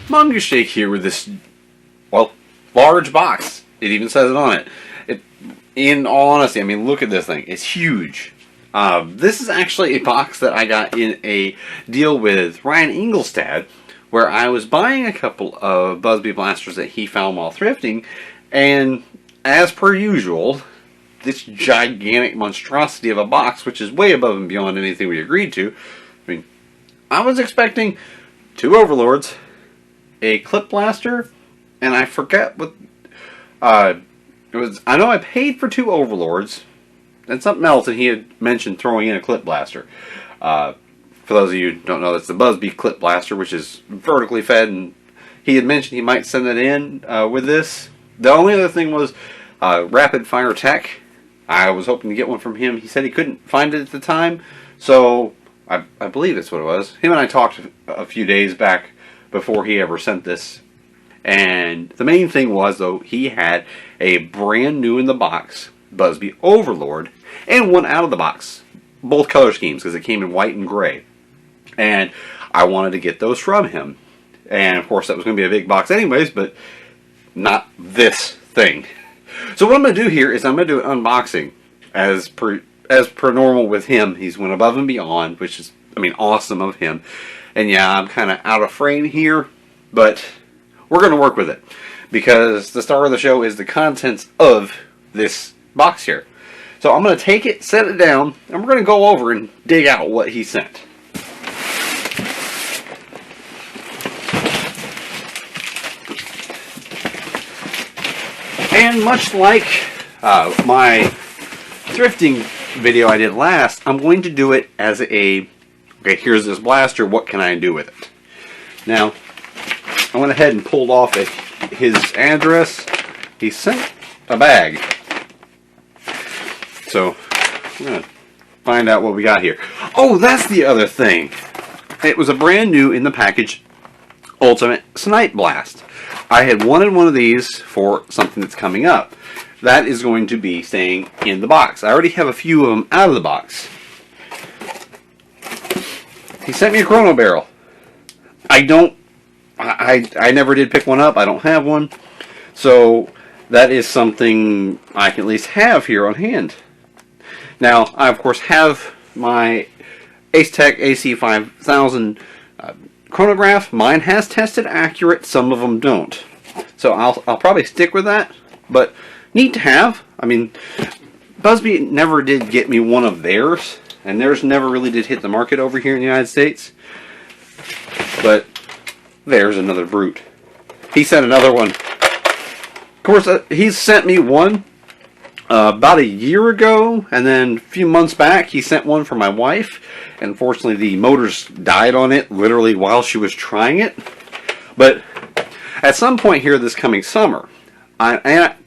Mongoose Shake here with this, well, large box. It even says it on it. In all honesty, I mean, look at this thing. It's huge. This is actually a box that I got in a deal with Ryan Engelstad, where I was buying a couple of Busby blasters that he found while thrifting, and as per usual, this gigantic monstrosity of a box, which is way above and beyond anything we agreed to. I mean, I was expecting 2 Overlords, a clip blaster, and I forget what it was. I know I paid for 2 Overlords and something else, and he had mentioned throwing in a clip blaster. For those of you who don't know, that's the Busby clip blaster, which is vertically fed, and he had mentioned he might send it in with this. The only other thing was Rapid Fire Tech. I was hoping to get one from him. He said he couldn't find it at the time, so I believe that's what it was. Him and I talked a few days back before he ever sent this. And the main thing was, though, he had a brand new in the box Busby Overlord and one out of the box. Both color schemes, because it came in white and gray. And I wanted to get those from him. And of course that was going to be a big box anyways, but not this thing. So what I'm going to do here is I'm going to do an unboxing as per normal with him. He's went above and beyond, which is, I mean, awesome of him. And yeah, I'm kind of out of frame here, but we're going to work with it, because the star of the show is the contents of this box here. So I'm going to take it, set it down, and we're going to go over and dig out what he sent. And much like my thrifting video I did last, I'm going to do it as a, okay, here's this blaster, what can I do with it? Now, I went ahead and pulled off his address. He sent a bag. So, I'm going to find out what we got here. Oh, that's the other thing. It was a brand new in the package Ultimate Snipe Blast. I had wanted one of these for something that's coming up. That is going to be staying in the box. I already have a few of them out of the box. He sent me a chrono barrel. I never did pick one up. I don't have one. So that is something I can at least have here on hand. Now, I of course have my Ace Tech AC5000 chronograph. Mine has tested accurate, some of them don't. So I'll probably stick with that, but neat to have. I mean, Busby never did get me one of theirs, and theirs never really did hit the market over here in the United States. But there's another brute. He sent another one. Of course, he's sent me one about a year ago, and then a few months back he sent one for my wife. Unfortunately, the motors died on it literally while she was trying it. But at some point here this coming summer,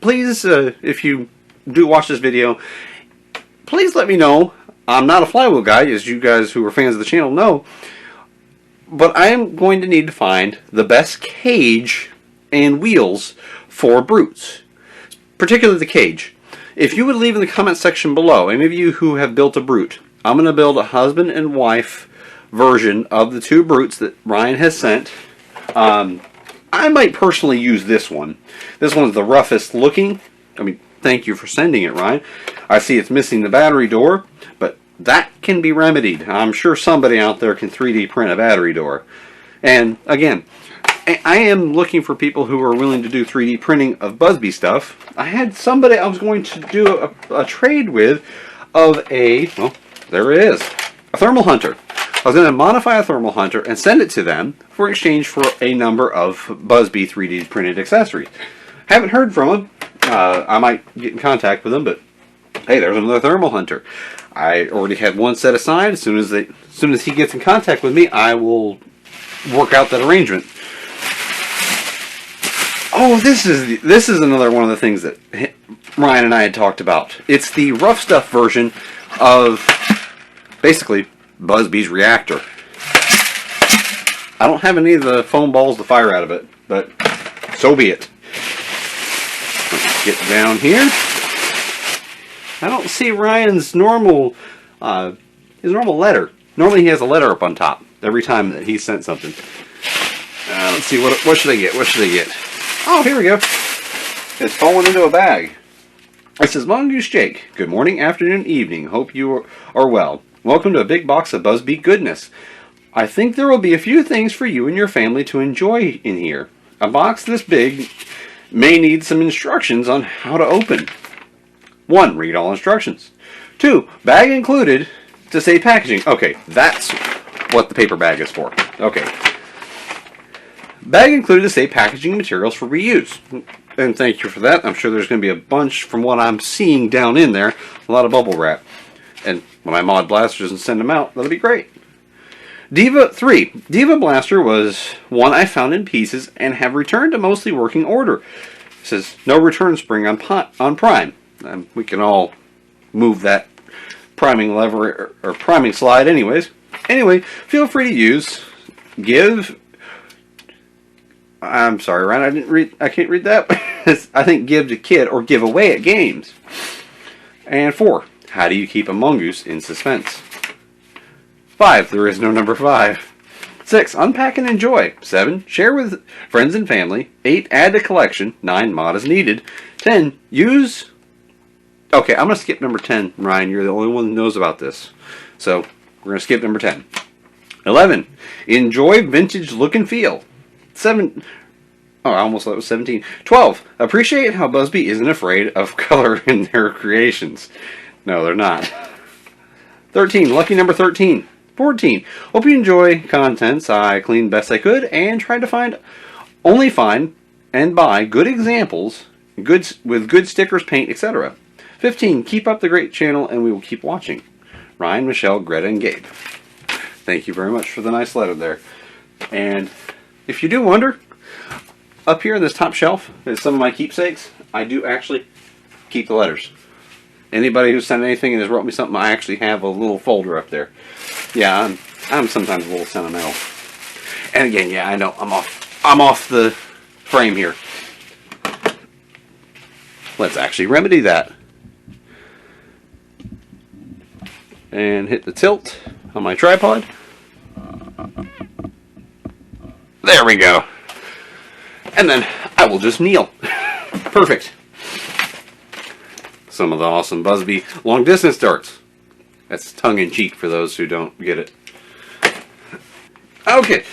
please, if you do watch this video, please let me know. I'm not a flywheel guy, as you guys who are fans of the channel know, but I am going to need to find the best cage and wheels for brutes, particularly the cage. If you would leave in the comment section below, any of you who have built a brute, I'm going to build a husband and wife version of the 2 brutes that Ryan has sent. I might personally use this one. This one's the roughest looking. I mean, thank you for sending it, Ryan. I see it's missing the battery door, but that can be remedied. I'm sure somebody out there can 3D print a battery door. And again, I am looking for people who are willing to do 3D printing of Busby stuff. I had somebody I was going to do a trade with of a, well, there it is, a thermal hunter. I was going to modify a thermal hunter and send it to them for exchange for a number of Busby 3D printed accessories. Haven't heard from them. I might get in contact with them, but hey, there's another thermal hunter. I already had one set aside. As soon as he gets in contact with me, I will work out that arrangement. Oh, this is another one of the things that Ryan and I had talked about. It's the rough stuff version of basically Busby's reactor. I don't have any of the foam balls to fire out of it, but so be it. Let's get down here. I don't see Ryan's normal letter. Normally he has a letter up on top every time that he sent something. Let's see, what should I get? What should I get? Oh, here we go. It's fallen into a bag. It says, Mongoose Jake, good morning, afternoon, evening. Hope you are well. Welcome to a big box of BuzzBee goodness. I think there will be a few things for you and your family to enjoy in here. A box this big may need some instructions on how to open. 1. Read all instructions. 2. Bag included to say packaging. Okay, that's what the paper bag is for. Okay. Bag included to say packaging materials for reuse. And thank you for that. I'm sure there's going to be a bunch from what I'm seeing down in there. A lot of bubble wrap. And when I mod blasters and send them out, that'll be great. Diva 3. Diva Blaster was one I found in pieces and have returned to mostly working order. It says no return spring on Prime. We can all move that priming lever or priming slide anyways. Anyway, feel free to use. I'm sorry, Ryan, I can't read that. I think give to kid or give away at games. And 4. How do you keep a mongoose in suspense? 5. There is no number 5. 6. Unpack and enjoy. 7. Share with friends and family. 8. Add to collection. 9. Mod as needed. 10. Use... Okay, I'm going to skip number 10, Ryan. You're the only one who knows about this. So, we're going to skip number 10. 11. Enjoy vintage look and feel. 7. Oh, I almost thought it was 17. 12. Appreciate how BuzzBee isn't afraid of color in their creations. No, they're not. 13. Lucky number 13. 14. Hope you enjoy contents. I cleaned best I could and tried to only find and buy good examples, with good stickers, paint, etc. 15. Keep up the great channel and we will keep watching. Ryan, Michelle, Greta, and Gabe. Thank you very much for the nice letter there. And if you do wonder, up here in this top shelf is some of my keepsakes. I do actually keep the letters. Anybody who sent anything and has wrote me something, I actually have a little folder up there. Yeah, I'm sometimes a little sentimental. And again, yeah, I know I'm off the frame here. Let's actually remedy that. And hit the tilt on my tripod. There we go. And then I will just kneel. Perfect. Some of the awesome BuzzBee long distance darts. That's tongue-in-cheek for those who don't get it. Okay,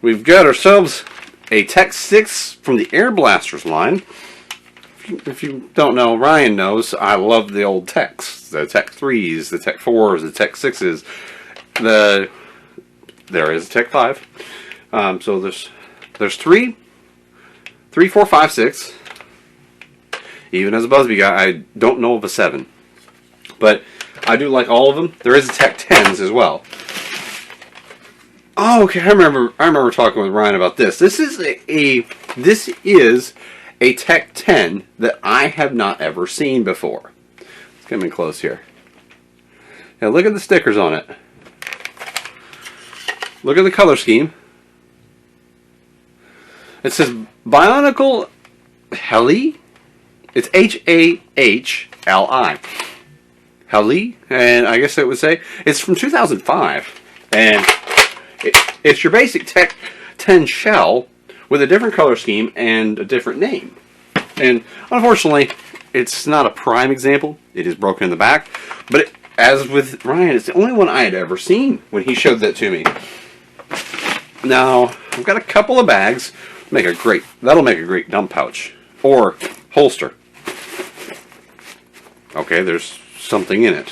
we've got ourselves a Tech 6 from the Air Blasters line. If you don't know, Ryan knows, I love the old Techs. The Tech 3s, the Tech 4s, the Tech 6s. There is a Tech 5. So there's 3, 4, 5, 6. Even as a BuzzBee guy, I don't know of a 7. But I do like all of them. There is a Tech 10s as well. Oh, okay. I remember talking with Ryan about this. This is a Tech 10 that I have not ever seen before. Let's come in close here. Now look at the stickers on it. Look at the color scheme. It says Bionicle Heli. It's H-A-H-L-I. Heli, and I guess it would say it's from 2005, and it's your basic Tech 10 shell with a different color scheme and a different name. And unfortunately, it's not a prime example. It is broken in the back, but as with Ryan, it's the only one I had ever seen when he showed that to me. Now I've got a couple of bags. That'll make a great dump pouch or holster. Okay, there's something in it.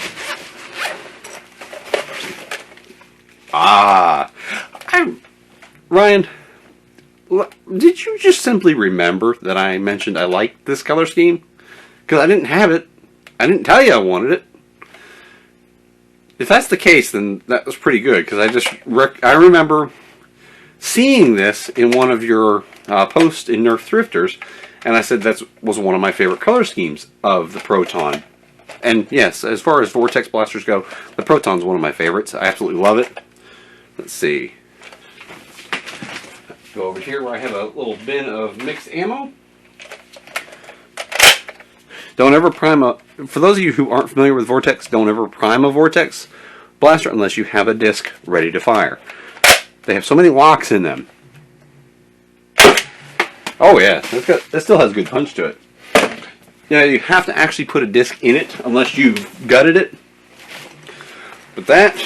Ryan, did you just simply remember that I mentioned I liked this color scheme? Because I didn't have it. I didn't tell you I wanted it. If that's the case, then that was pretty good. Because I remember seeing this in one of your posts in Nerf Thrifters, and I said that was one of my favorite color schemes of the Proton. And yes, as far as Vortex blasters go, the Proton's one of my favorites. I absolutely love it. Let's see. Go over here where I have a little bin of mixed ammo. Don't ever prime for those of you who aren't familiar with Vortex, don't ever prime a Vortex blaster unless you have a disc ready to fire. They have so many locks in them. Oh yeah, that still has a good punch to it. Yeah, you have to actually put a disc in it unless you've gutted it. But that,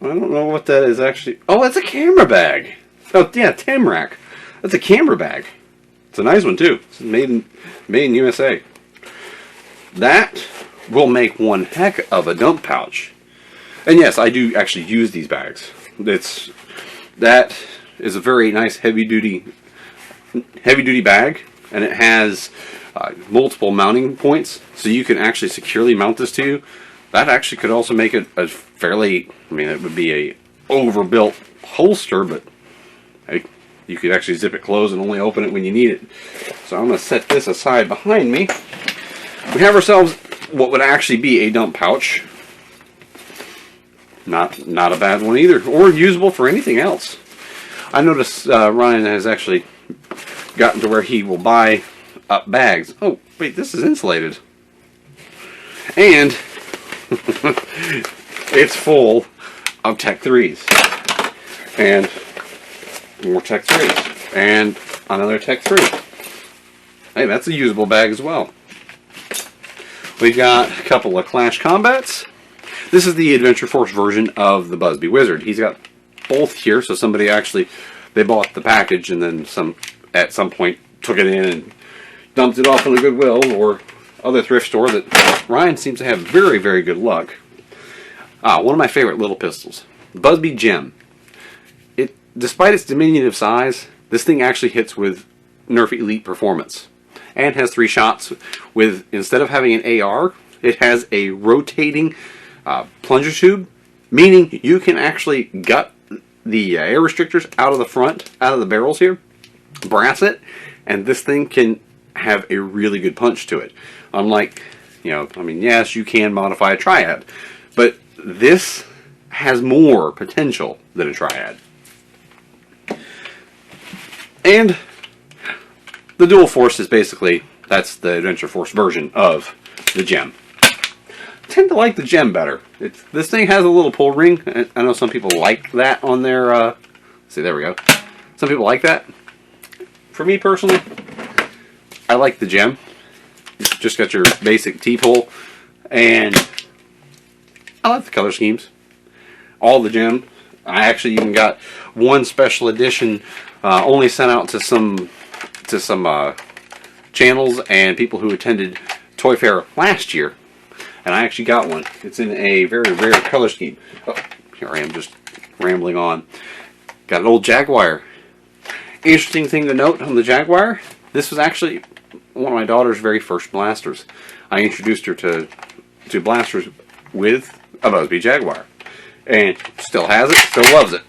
I don't know what that is actually. Oh, that's a camera bag. Oh yeah, Tamrac. That's a camera bag. It's a nice one too. It's made in USA. That will make one heck of a dump pouch. And yes, I do actually use these bags. That is a very nice heavy duty bag, and it has multiple mounting points, so you can actually securely mount this to you. That actually could also make it a fairly, I mean, it would be a overbuilt holster, but hey, you could actually zip it closed and only open it when you need it. So I'm going to set this aside behind me. We have ourselves what would actually be a dump pouch. Not a bad one either, or usable for anything else. I noticed Ryan has actually gotten to where he will buy up bags. Oh, wait, this is insulated. And it's full of Tech 3s. And more Tech 3s. And another Tech 3. Hey, that's a usable bag as well. We've got a couple of Clash Combats. This is the Adventure Force version of the Busby Wizard. He's got both here, so somebody actually, they bought the package and then at some point took it in and dumped it off on a Goodwill or other thrift store that Ryan seems to have very, very good luck. One of my favorite little pistols, Busby Gem. Despite its diminutive size, this thing actually hits with Nerf Elite performance and has 3 shots with, instead of having an AR, it has a rotating plunger tube, meaning you can actually gut the air restrictors out of the front, out of the barrels here, brass it, and this thing can have a really good punch to it. Unlike, I mean, yes, you can modify a triad, but this has more potential than a triad. And the Dual Force is basically, that's the Adventure Force version of the Gem. I tend to like the Gem better. This thing has a little pull ring. I know some people like that on their, see, there we go. Some people like that. For me personally, I like the Gem. Just got your basic T-pull, and I like the color schemes. All the Gem. I actually even got one special edition, only sent out to some channels and people who attended Toy Fair last year, and I actually got one. It's in a very rare color scheme. Oh, here I am just rambling on. Got an old Jaguar. Interesting thing to note on the Jaguar, this was actually one of my daughter's very first blasters. I introduced her to blasters with a Busby Jaguar, and still has it, still loves it.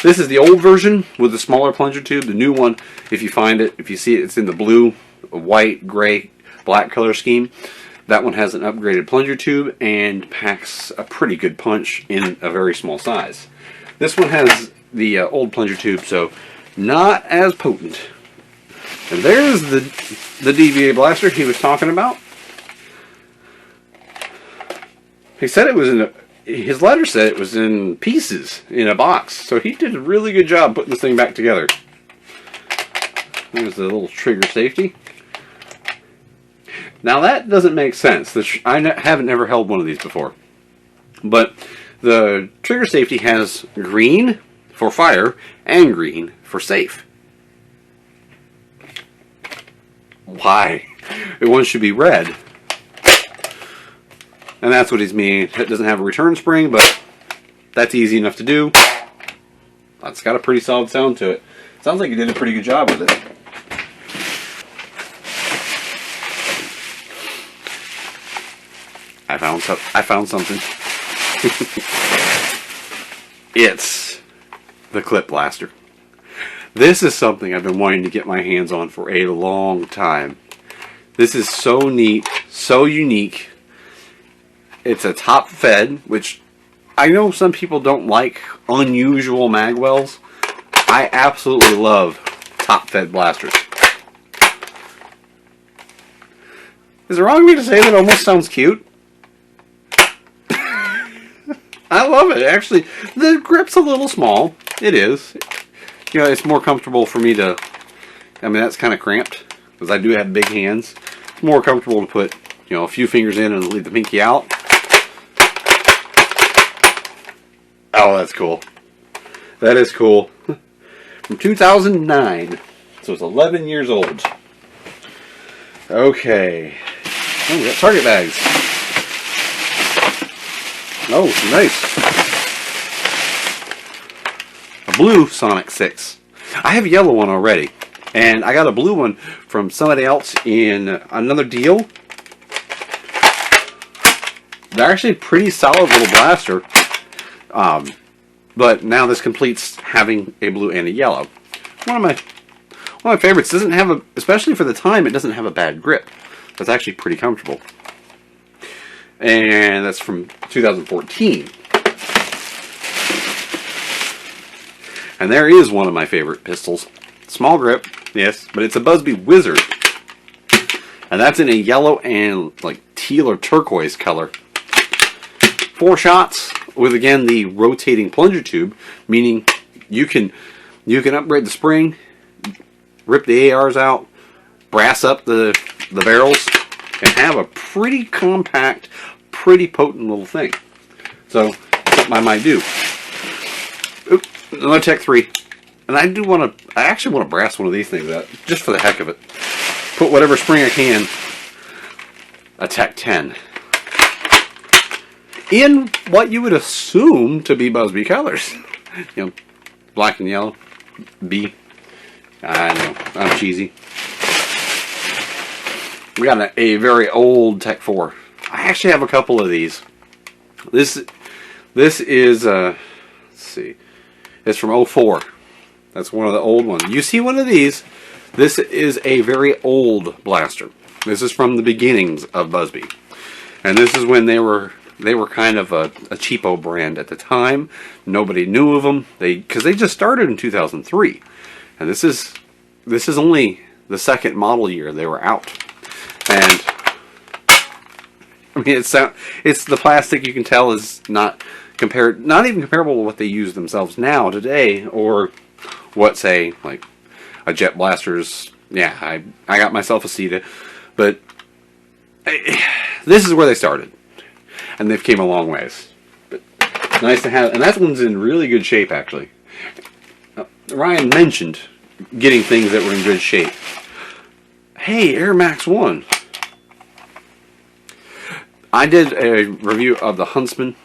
This is the old version with the smaller plunger tube. The new one, if you find it, if you see it, it's in the blue, white, gray, black color scheme. That one has an upgraded plunger tube and packs a pretty good punch in a very small size. This one has the old plunger tube, so not as potent. And there's the DVA blaster he was talking about. He said it was in his letter said it was in pieces in a box, so he did a really good job putting this thing back together. There's the little trigger safety. Now that doesn't make sense. I haven't never held one of these before, but the trigger safety has green for fire and green for safe. Why? One should be red. And that's what he's meaning. It doesn't have a return spring, but that's easy enough to do. It's got a pretty solid sound to it. Sounds like he did a pretty good job with it. I found something. It's the clip blaster. This is something I've been wanting to get my hands on for a long time. This is so neat, so unique. It's a top fed, which I know some people don't like unusual magwells. I absolutely love top fed blasters. Is it wrong of me to say that it almost sounds cute? I love it. Actually, the grip's a little small. It is. you know, it's more comfortable for me to, I mean, that's kind of cramped because I do have big hands. It's more comfortable to put, you know, a few fingers in and leave the pinky out. Oh, that's cool. That is cool. From 2009. So it's 11 years old. Okay. Oh, we got target bags. Oh, nice. A blue Sonic 6. I have a yellow one already. And I got a blue one from somebody else in another deal. They're actually a pretty solid little blaster. But now this completes having a blue and a yellow. One of my favorites. Doesn't have a, especially for the time, it doesn't have a bad grip. That's actually pretty comfortable. And that's from 2014. And there is one of my favorite pistols. Small grip, yes, but it's a Busby Wizard. And that's in a yellow and like teal or turquoise color. 4 shots with, again, the rotating plunger tube, meaning you can upgrade the spring, rip the ARs out, brass up the barrels, and have a pretty compact, pretty potent little thing. So, something I might do. Oop, another Tech 3. And I actually want to brass one of these things out, just for the heck of it. Put whatever spring I can. A Tech 10. In what you would assume to be Busby colors. You know, black and yellow. B. I know, I'm cheesy. We got a very old Tech 4. I actually have a couple of these. This is, let's see. It's from 04. That's one of the old ones. You see one of these. This is a very old blaster. This is from the beginnings of Busby. And this is when they were kind of a cheapo brand at the time. Nobody knew of them. Because they just started in 2003. And this is only the second model year they were out. And I mean, it's the plastic, you can tell, is not even comparable to what they use themselves now today, or what, say, like a Jet Blaster's. Yeah, I got myself a Ceta, but this is where they started, and they've came a long ways. But nice to have, and that one's in really good shape, actually. Ryan mentioned getting things that were in good shape. Hey, Air Max 1. I did a review of the Huntsman,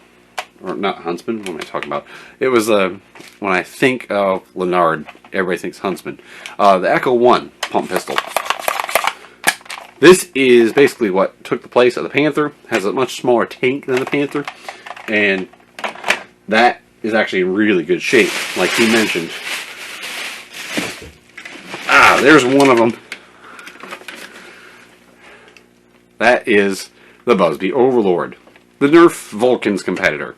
or not Huntsman, what am I talking about? It was, when I think of Leonard, everybody thinks Huntsman. The Echo 1 pump pistol. This is basically what took the place of the Panther. Has a much smaller tank than the Panther, and that is actually in really good shape, like he mentioned. Ah, there's one of them. That is the Busby Overlord, the Nerf Vulcan's competitor.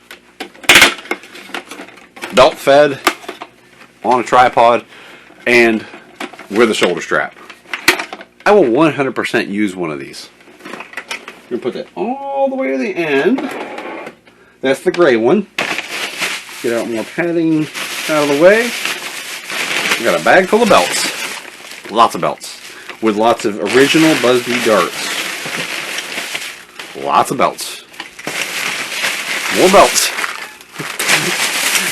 Belt fed, on a tripod, and with a shoulder strap. I will 100% use one of these. I'm going to put that all the way to the end. That's the gray one. Get out more padding out of the way. We got a bag full of belts. Lots of belts. With lots of original Busby darts. Lots of belts. More belts.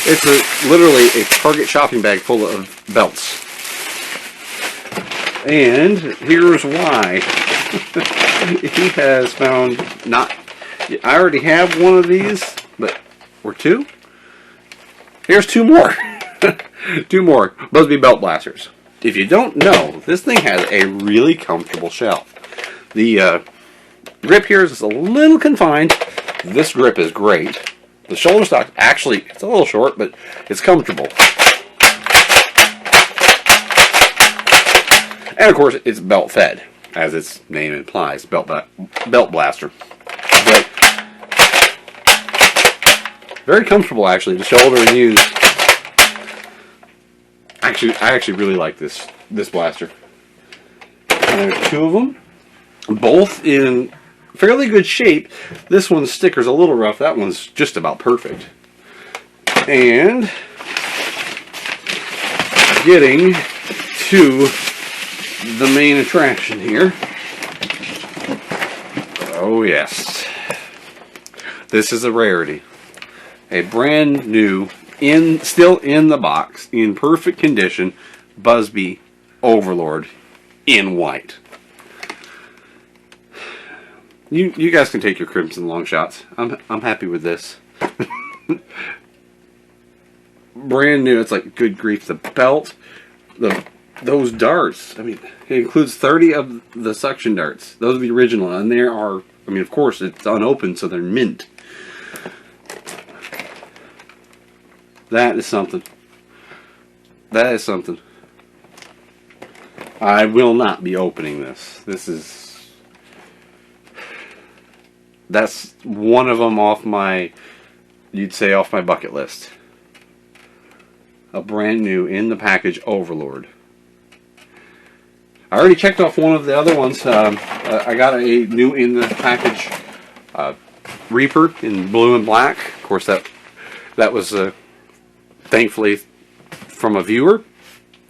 It's literally a Target shopping bag full of belts. And here's why. He has found I already have one of these, or two. Here's two more. Two more Busby belt blasters. If you don't know, this thing has a really comfortable shell. The grip here is a little confined. This grip is great. The shoulder stock, actually, it's a little short, but it's comfortable. And of course, it's belt fed, as its name implies, belt blaster. But very comfortable, actually, to shoulder and use. Actually, I actually really like this blaster. And there's two of them, both in fairly good shape. This one's sticker's a little rough. That one's just about perfect. And getting to the main attraction here. Oh yes. This is a rarity. A brand new, still in the box, in perfect condition, Busby Overlord in white. You guys can take your crimson long shots. I'm happy with this. Brand new. It's like, good grief, the belt, those darts. I mean, it includes 30 of the suction darts. Those are the original, and there are. I mean, of course, it's unopened, so they're mint. That is something. That is something. I will not be opening this. That's one of them off my, you'd say, off my bucket list. A brand new in the package Overlord. I already checked off one of the other ones. I got a new in the package Reaper in blue and black. Of course, that was thankfully from a viewer.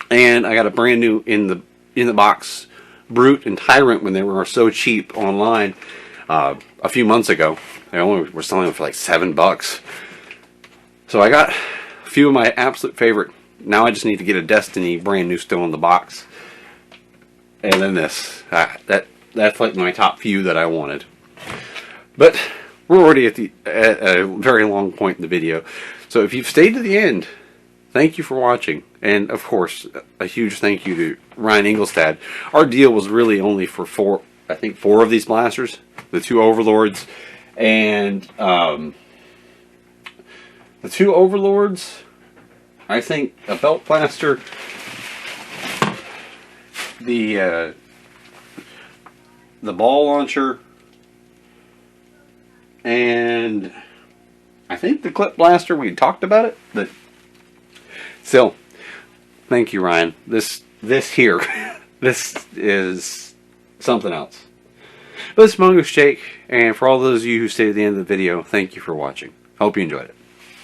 And I got a brand new in the box Brute and Tyrant when they were so cheap online a few months ago. They only were selling them for like $7. So I got a few of my absolute favorite. Now I just need to get a Destiny brand new still in the box. And then this. That's like my top few that I wanted. But we're already at a very long point in the video. So if you've stayed to the end, thank you for watching. And of course, a huge thank you to Ryan Engelstad. Our deal was really only for four of these blasters. The 2 Overlords. And the 2 Overlords, I think a belt blaster, the ball launcher, and I think the clip blaster, we talked about it, but still, thank you, Ryan. This here, this is something else. But this is Mongoose Jake, and for all those of you who stayed at the end of the video, thank you for watching. Hope you enjoyed it.